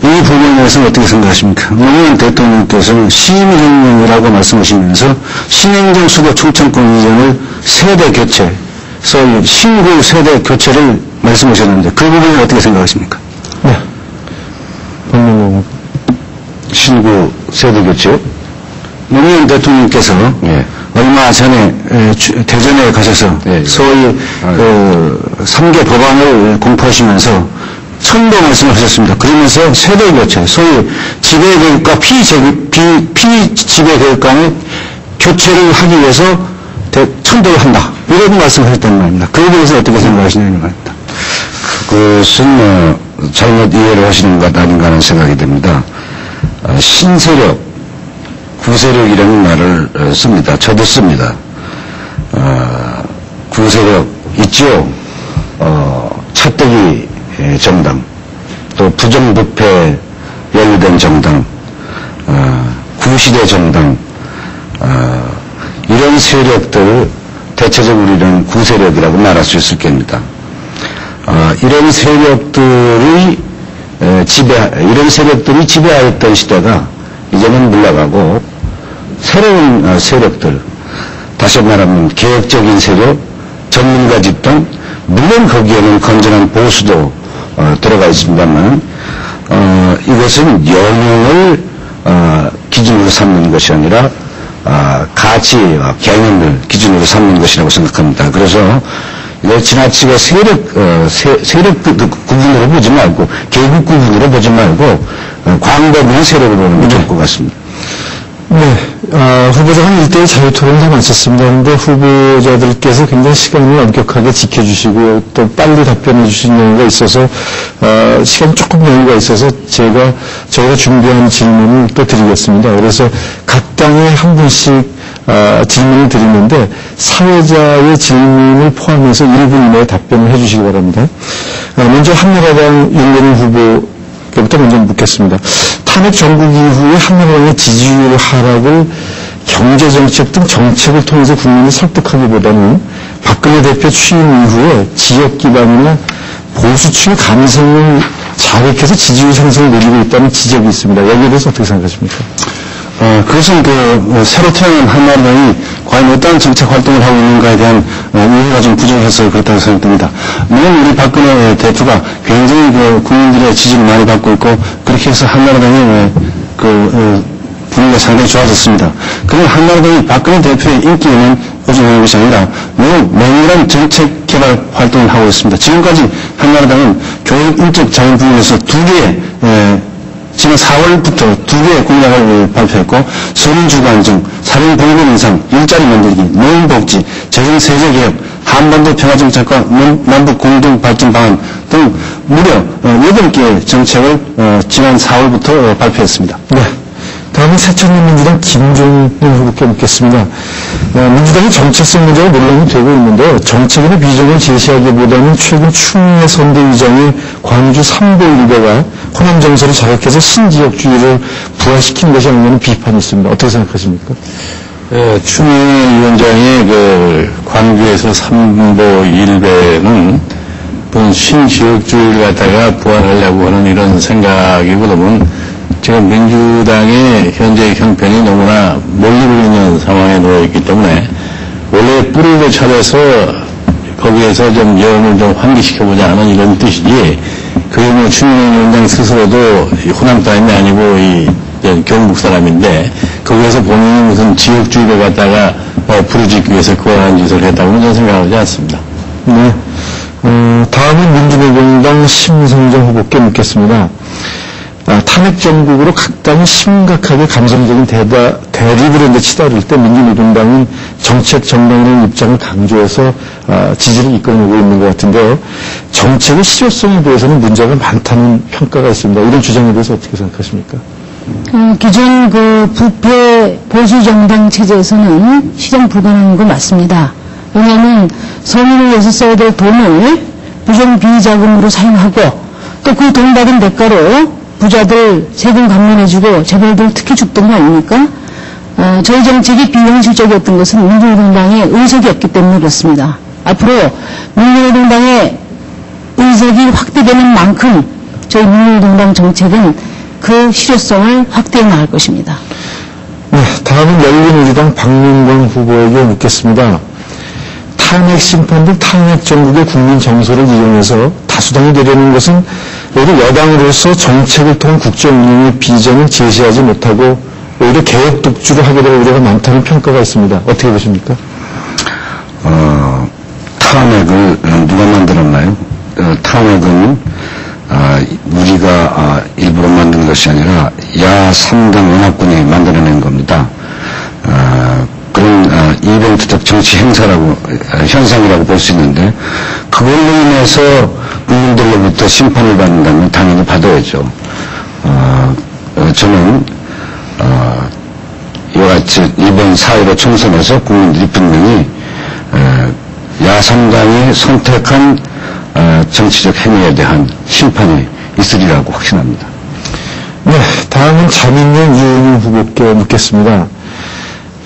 이 부분에 대해서는 어떻게 생각하십니까? 노무현 대통령께서는 시민혁명이라고 말씀하시면서 신행정 수도 충청권 이전을 세대 교체, 소위 신구 세대 교체를 말씀하셨는데 그 부분은 어떻게 생각하십니까? 네. 박명호 후보. 신구 세대 교체요? 노무현 대통령께서 얼마 전에 대전에 가셔서 소위 3개 법안을 공포하시면서 천도 말씀을 하셨습니다. 그러면서 세대 교체, 소위 지배교육과 피지배교육 간의 교체를 하기 위해서 천도를 한다. 이런 말씀을 하셨단 말입니다. 그에 대해서 어떻게 생각하시냐는 말입니다. 그것은 잘못 이해를 하시는 것 아닌가 하는 생각이 듭니다. 신세력, 구세력이라는 말을 씁니다. 저도 씁니다. 구세력 있죠. 찻대기 정당, 또 부정부패 연루된 정당, 구시대 정당, 이런 세력들 대체적으로 우리는 구세력이라고 말할 수 있을 겁니다. 이런 세력들이 지배하였던 시대가 이제는 물러가고 새로운 세력들, 다시 말하면 개혁적인 세력, 전문가 집단, 물론 거기에는 건전한 보수도 들어가 있습니다만 이것은 영역을 기준으로 삼는 것이 아니라 가치와 개념을 기준으로 삼는 것이라고 생각합니다. 그래서 이걸 지나치게 세력 구분으로 보지 말고, 계급 구분으로 보지 말고, 광범위한 세력으로 보는 게 좋을 것 같습니다. 네, 후보자가 1대1 자유토론 다 마쳤습니다. 그런데 후보자들께서 굉장히 시간을 엄격하게 지켜주시고 또 빨리 답변해 주신 경우가 있어서 시간이 조금 여유가 있어서 저희가 준비한 질문을 또 드리겠습니다. 그래서 각 당에 한 분씩 질문을 드리는데 사회자의 질문을 포함해서 1분 이내에 답변을 해 주시기 바랍니다. 먼저 한나라당 윤석열 후보부터 먼저 묻겠습니다. 탄핵 정국 이후에 한나라당의 지지율 하락을 경제정책 등 정책을 통해서 국민을 설득하기보다는 박근혜 대표 취임 이후에 지역 기반이나 보수층의 감성을 자극해서 지지율 상승을 노리고 있다는 지적이 있습니다. 여기에 대해서 어떻게 생각하십니까? 그것은 새로 태어난 한나라당이 과연 어떠한 정책 활동을 하고 있는가에 대한 이해가 좀 부족해서 그렇다고 생각됩니다. 물론 우리 박근혜 대표가 굉장히 국민들의 지지를 많이 받고 있고 그렇게 해서 한나라당의 분위기가 상당히 좋아졌습니다. 그러나 한나라당이 박근혜 대표의 인기에는 의존하는 것이 아니라 매우 맹렬한 정책 개발 활동을 하고 있습니다. 지금까지 한나라당은 교육 인적 자원 부분에서 지난 4월부터 2개의 공약을 발표했고, 서민주거 안정, 사회복리 인상, 일자리 만들기, 노인복지, 재정세제개혁, 한반도 평화정책과 남북 공동발전 방안 등 무려 8개의 정책을 지난 4월부터 발표했습니다. 네. 다음은 새천년민주당 김종인 후보께 묻겠습니다. 민주당이 정체성 문제가 논란이 되고 있는데 정책이나 비전을 제시하기보다는 최근 추미애 선대위장의 광주 3보 일가가 호남 정서를 자극해서 신지역주의를 부활시킨 것이 아니냐는 비판이 있습니다. 어떻게 생각하십니까? 추미애 위원장의 광주에서 3보 일배는 신지역주의를 갖다가 부활하려고 하는 이런 생각이거든요. 지금 민주당의 현재 형편이 너무나 몰리고 있는 상황에 놓여 있기 때문에 원래 뿌리를 찾아서 거기에서 좀 여론을 좀 환기시켜보자 하는 이런 뜻이지, 그게 추미애 위원장 스스로도 호남 사람이 아니고 경북 사람인데 거기에서 본인이 무슨 지역주의를 갖다가 부르짖기 위해서 그러한 짓을 했다고는 저는 생각하지 않습니다. 네. 다음은 민주노동당 심성정 후보께 묻겠습니다. 탄핵 정국으로 각 당이 심각하게 감정적인 대립을 했는데 치달을 때 민주노동당은 정책 정당이라는 입장을 강조해서 지지를 이끌어내고 있는 것 같은데요. 정책의 실효성에 대해서는 문제가 많다는 평가가 있습니다. 이런 주장에 대해서 어떻게 생각하십니까? 기존 부패 보수정당 체제에서는 실현 불가능한 거 맞습니다. 왜냐하면 서민을 위해서 써야 될 돈을 부정비자금으로 사용하고 또 그 돈 받은 대가로 부자들 세금 감면해주고 재벌들 특히 줬던 거 아닙니까? 저희 정책이 비현실적이었던 것은 민주노동당의 의석이 없기 때문에 그렇습니다. 앞으로 민주노동당의 의석이 확대되는 만큼 저희 민주노동당 정책은 그 실효성을 확대해 나갈 것입니다. 네, 다음은 열린우리당 박민권 후보에게 묻겠습니다. 탄핵 심판 등 탄핵 정국의 국민 정서를 이용해서 다수당이 되려는 것은 오히려 여당으로서 정책을 통한 국정 운영의 비전을 제시하지 못하고 오히려 개혁 독주를 하게 될 우려가 많다는 평가가 있습니다. 어떻게 보십니까? 탄핵을 누가 만들었나요? 탄핵은 우리가 일부러 만든 것이 아니라 야3당 연합군이 만들어낸 겁니다. 그런 이벤트적 정치 행사라고 현상이라고 볼 수 있는데 그걸로 인해서 국민들로부터 심판을 받는다면 당연히 받아야죠. 저는 이와 같이 이번 4.15 총선에서 국민들이 분명히 야3당이 선택한 정치적 행위에 대한 심판이 있으리라고 확신합니다. 네, 다음은 자민련 이은영 후보께 묻겠습니다.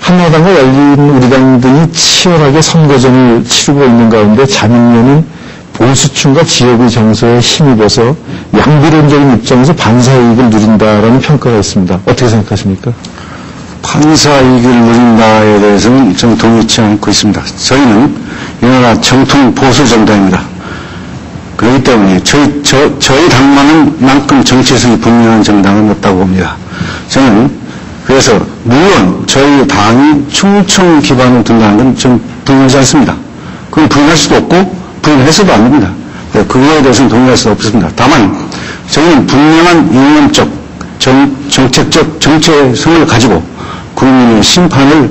한나라당과 열린우리당 등이 치열하게 선거전을 치르고 있는 가운데 자민련은 보수층과 지역의 정서에 힘입어서 양비론적인 입장에서 반사이익을 누린다라는 평가가 있습니다. 어떻게 생각하십니까? 반사이익을 누린다에 대해서는 좀 동의치 않고 있습니다. 저희는 이 나라 정통 보수 정당입니다. 그렇기 때문에 저희 당만큼만큼 정체성이 분명한 정당은 없다고 봅니다. 저는 그래서 물론 저희 당이 충청 기반을 둔다는 건 좀 부인하지 않습니다. 그건 부인할 수도 없고 동의해서도 안 됩니다. 그거에 대해서는 동의할 수 없습니다. 다만 저는 분명한 이념적, 정책적 정체성을 가지고 국민의 심판을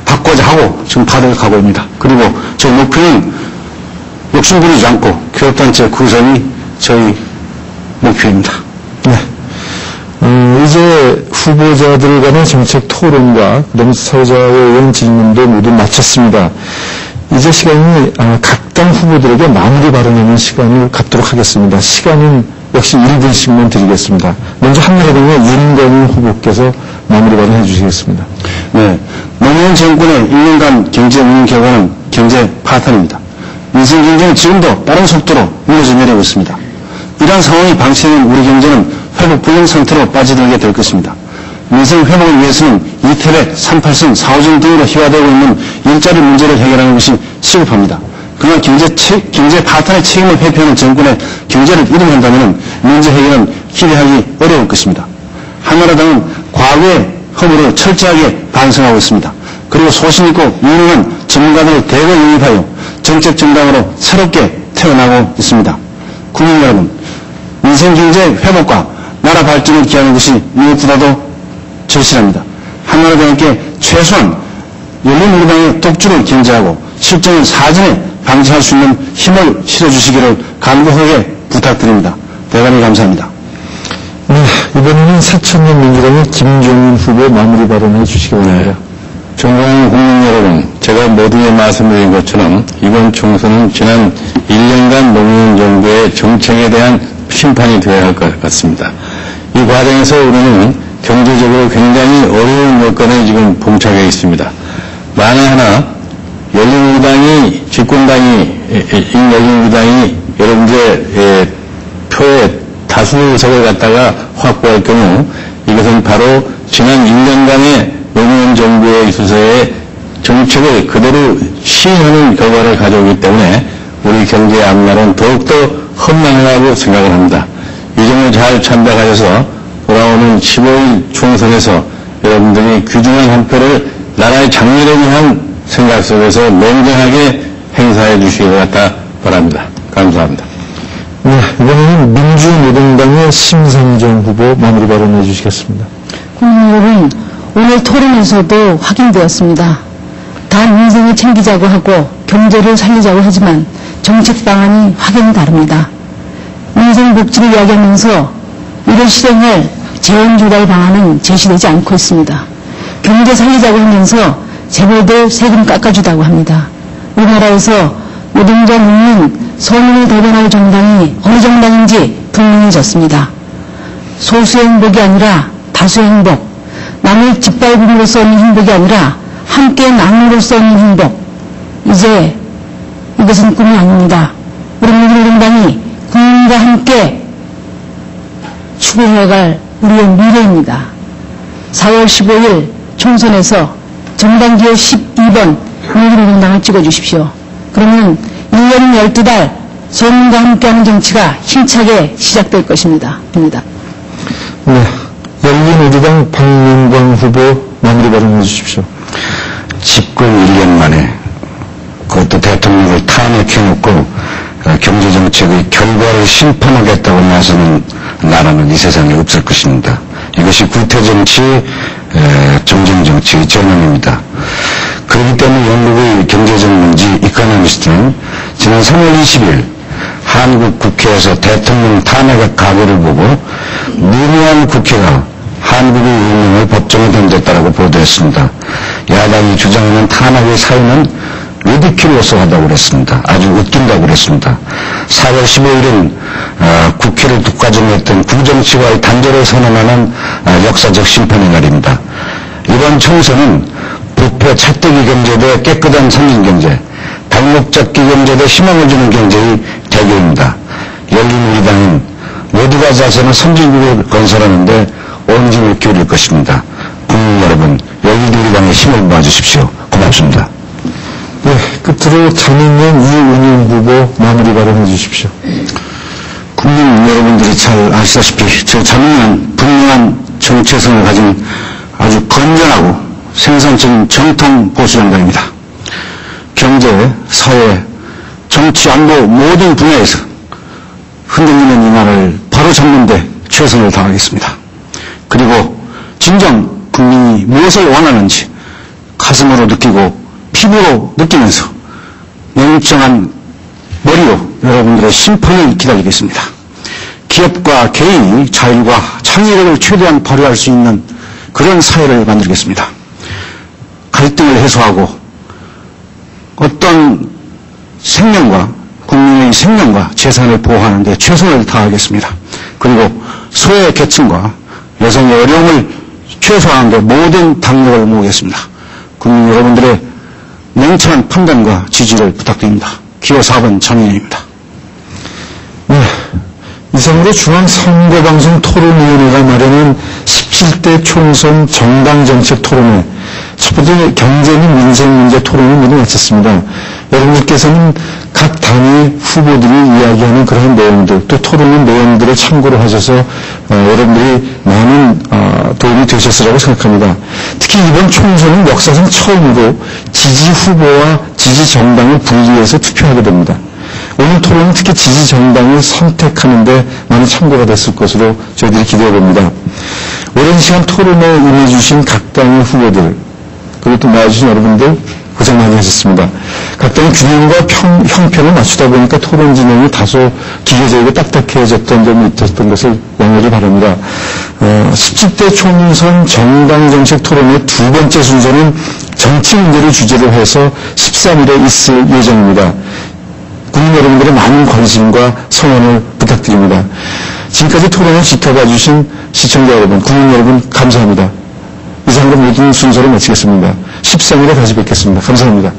받고자 하고 지금 받을 각오입니다. 그리고 저 목표는 욕심 부리지 않고 교섭단체 구성이 저희 목표입니다. 네. 이제 후보자들 간의 정책 토론과 그다음에 사회자의 의원 질문도 모두 마쳤습니다. 이제 시간이 각 당 후보들에게 마무리 발언하는 시간을 갖도록 하겠습니다. 시간은 역시 1분씩만 드리겠습니다. 먼저 한나라당의 윤건우 후보께서 마무리 발언해 주시겠습니다. 네. 노무현 정권의 1년간 경제 운영 결과는 경제 파탄입니다. 민생 경제는 지금도 빠른 속도로 무너져 내리고 있습니다. 이러한 상황이 방치되는 우리 경제는 회복 불능 상태로 빠져들게 될 것입니다. 민생 회복을 위해서는 이태백, 3.8선, 4.5정 등으로 희화되고 있는 일자리 문제를 해결하는 것이 시급합니다. 그러나 경제 파탄의 책임을 회피하는 정권의 경제를 이름한다면 문제 해결은 기대하기 어려울 것입니다. 한나라당은 과거의 허물을 철저하게 반성하고 있습니다. 그리고 소신있고 유능한 전문가들을 대거 영입하여 정책 정당으로 새롭게 태어나고 있습니다. 국민 여러분, 민생 경제 회복과 나라 발전을 기하는 것이 무엇보다도 절실합니다. 한나라당께 최소한 열린우리당의 독주를 견제하고 실정을 사전에 방지할 수 있는 힘을 실어주시기를 간곡하게 부탁드립니다. 대단히 감사합니다. 네, 이번에는 새천년 민주당의 김종인 후보 마무리 발언해 주시기 바랍니다. 존경하는 국민 여러분, 제가 모두에 말씀드린 것처럼 이번 총선은 지난 1년간 노무현 정부의 정책에 대한 심판이 되어야 할 것 같습니다. 이 과정에서 우리는 경제적으로 굉장히 어려운 여건에 지금 봉착해 있습니다. 만에 하나 열린우리당이 집권당이 열린우리당이 여러분들의 표의 다수 의석을 갖다가 확보할 경우 이것은 바로 지난 1년간의 노무현 정부에 있어서의 정책을 그대로 시행하는 결과를 가져오기 때문에 우리 경제의 앞날은 더욱더 험난하다고 생각을 합니다. 이 점을 잘 참작하셔서 돌아오는 15일 총선에서 여러분들이 귀중한 한 표를 나라의 장래를 위한 생각 속에서 냉정하게 행사해 주시기 바랍니다. 감사합니다. 네, 이번에는 민주노동당의 심상정 후보 마무리 발언해 주시겠습니다. 국민 여러분, 오늘 토론에서도 확인되었습니다. 다 민생을 챙기자고 하고 경제를 살리자고 하지만 정책 방안이 확연히 다릅니다. 민생 복지를 이야기하면서 이를 실행할 재원조달 방안은 제시되지 않고 있습니다. 경제 살리자고 하면서 재벌들 세금 깎아주다고 합니다. 우리나라에서 노동자 묻는 서민을 대변할 정당이 어느 정당인지 분명해졌습니다. 소수의 행복이 아니라 다수의 행복, 남을 짓밟음으로써 얻는 행복이 아니라 함께 나눔으로써 얻는 행복. 이제 이것은 꿈이 아닙니다. 우리 민주노동당이 국민과 함께 추구해갈 우리의 미래입니다. 4월 15일 총선에서 정당기호 12번 민주노동당을 찍어주십시오. 그러면 1년 12달 서민과 함께하는 정치가 힘차게 시작될 것입니다. 네, 열린우리당 박민광 후보 마무리 발언해 주십시오. 집권 1년 만에 그것도 대통령을 탄핵해놓고 경제정책의 결과를 심판하겠다고 나서는 나라는 이 세상에 없을 것입니다. 이것이 구태정치, 정쟁정치의 전형입니다. 그렇기 때문에 영국의 경제전문지 이코노미스트는 지난 3월 20일 한국 국회에서 대통령 탄핵의 각오를 보고 무모한 국회가 한국의 운명을 법정에 던졌다라고 보도했습니다. 야당이 주장하는 탄핵의 사유는 리디큘러스하다고 그랬습니다. 아주 웃긴다고 그랬습니다. 4월 15일은 국회를 독과점했던 구정치와의 단절을 선언하는 역사적 심판의 날입니다. 이번 총선은 부패 차떼기 경제 대 깨끗한 선진경제, 달목잡기 경제 대 희망을 주는 경제의 대결입니다. 열린우리당은 모두가 자세는 선진국을 건설하는데 온 힘을 기울일 것입니다. 국민 여러분, 열린우리당의 힘을 모아주십시오. 고맙습니다. 네, 끝으로 자민련 이은영 후보 마무리 발언해 주십시오. 국민 여러분들이 잘 아시다시피 저 자민련 분명한 정체성을 가진 아주 건전하고 생산적인 정통 보수정당입니다. 경제, 사회, 정치, 안보 모든 분야에서 흔들리는 이 나라를 바로잡는 데 최선을 다하겠습니다. 그리고 진정 국민이 무엇을 원하는지 가슴으로 느끼고 피부로 느끼면서 냉정한 머리로 여러분들의 심판을 기다리겠습니다. 기업과 개인이 자율과 창의력을 최대한 발휘할 수 있는 그런 사회를 만들겠습니다. 갈등을 해소하고 어떤 생명과 국민의 생명과 재산을 보호하는 데 최선을 다하겠습니다. 그리고 소외 계층과 여성의 어려움을 최소화하는 데 모든 당력을 모으겠습니다. 국민 여러분들의 냉철한 판단과 지지를 부탁드립니다. 기호 4번 장인입니다. 네. 이상으로 중앙선거방송 토론위원회가 마련한 17대 총선 정당정책 토론회 첫 번째 경제 및 민생 문제 토론을 모두 마쳤습니다. 여러분들께서는 각 당의 후보들이 이야기하는 그런 내용들 또 토론의 내용들을 참고로 하셔서 여러분들이 많은 도움이 되셨으라고 생각합니다. 특히 이번 총선은 역사상 처음으로 지지 후보와 지지 정당을 분리해서 투표하게 됩니다. 오늘 토론은 특히 지지 정당을 선택하는 데 많은 참고가 됐을 것으로 저희들이 기대해 봅니다. 오랜 시간 토론에 임해주신 각 당의 후보들 그리고 또 나와주신 여러분들 고생 많이 하셨습니다. 각 당의 균형과 형편을 맞추다 보니까 토론 진행이 다소 기계적이고 딱딱해졌던 점이 있었던 것을 양해를 바랍니다. 17대 총선 정당정책 토론의 두 번째 순서는 정치 문제를 주제로 해서 13일에 있을 예정입니다. 국민 여러분들의 많은 관심과 성원을 부탁드립니다. 지금까지 토론을 지켜봐 주신 시청자 여러분, 국민 여러분 감사합니다. 이상으로 모든 순서를 마치겠습니다. 13일에 다시 뵙겠습니다. 감사합니다.